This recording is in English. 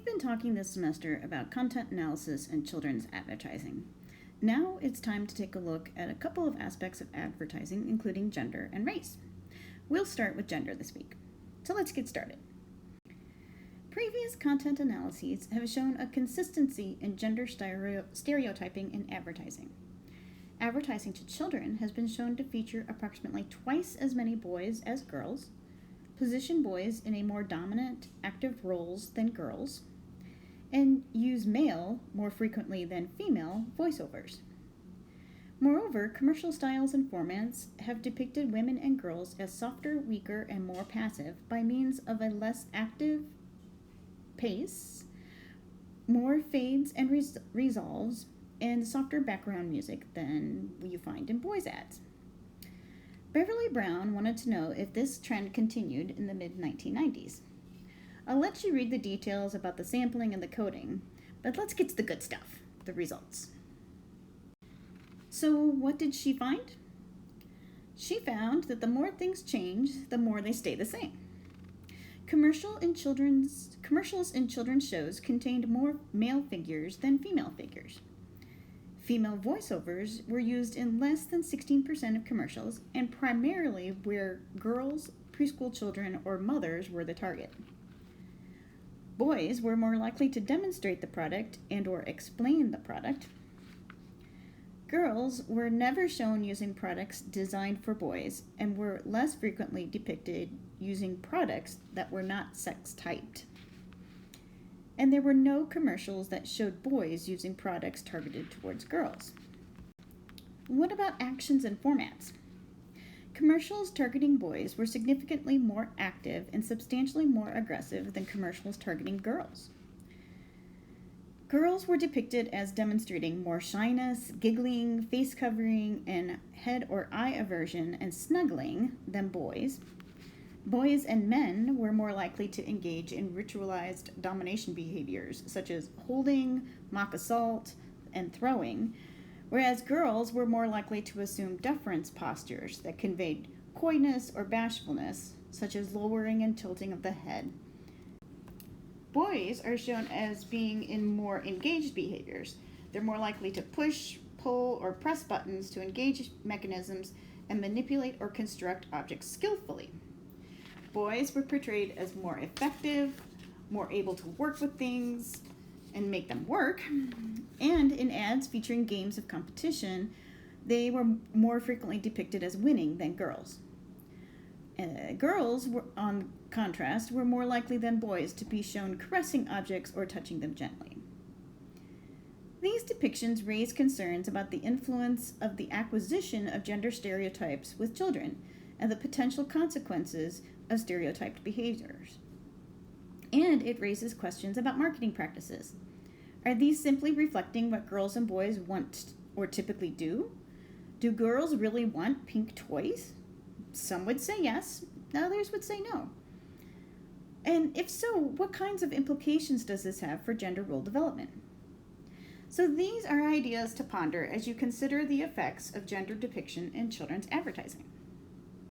We've been talking this semester about content analysis and children's advertising. Now it's time to take a look at a couple of aspects of advertising, including gender and race. We'll start with gender this week. So let's get started. Previous content analyses have shown a consistency in gender stereotyping in advertising. Advertising to children has been shown to feature approximately twice as many boys as girls, position boys in a more dominant, active roles than girls, and use male more frequently than female voiceovers. Moreover, commercial styles and formats have depicted women and girls as softer, weaker, and more passive by means of a less active pace, more fades and resolves, and softer background music than you find in boys' ads. Beverly Browne wanted to know if this trend continued in the mid-1990s. I'll let you read the details about the sampling and the coding, but let's get to the good stuff, the results. So what did she find? She found that the more things change, the more they stay the same. Commercials in children's shows contained more male figures than female figures. Female voiceovers were used in less than 16% of commercials, and primarily where girls, preschool children, or mothers were the target. Boys were more likely to demonstrate the product and or explain the product. Girls were never shown using products designed for boys and were less frequently depicted using products that were not sex-typed. And there were no commercials that showed boys using products targeted towards girls. What about actions and formats? Commercials targeting boys were significantly more active and substantially more aggressive than commercials targeting girls. Girls were depicted as demonstrating more shyness, giggling, face covering, and head or eye aversion and snuggling than boys. Boys and men were more likely to engage in ritualized domination behaviors such as holding, mock assault, and throwing, whereas girls were more likely to assume deference postures that conveyed coyness or bashfulness, such as lowering and tilting of the head. Boys are shown as being in more engaged behaviors. They're more likely to push, pull, or press buttons to engage mechanisms and manipulate or construct objects skillfully. Boys were portrayed as more effective, more able to work with things and make them work, and in ads featuring games of competition, they were more frequently depicted as winning than girls. Girls, on contrast, were more likely than boys to be shown caressing objects or touching them gently. These depictions raise concerns about the influence of the acquisition of gender stereotypes with children and the potential consequences of stereotyped behaviors. And it raises questions about marketing practices. Are these simply reflecting what girls and boys want or typically do? Do girls really want pink toys? Some would say yes, others would say no. And if so, what kinds of implications does this have for gender role development? So these are ideas to ponder as you consider the effects of gender depiction in children's advertising.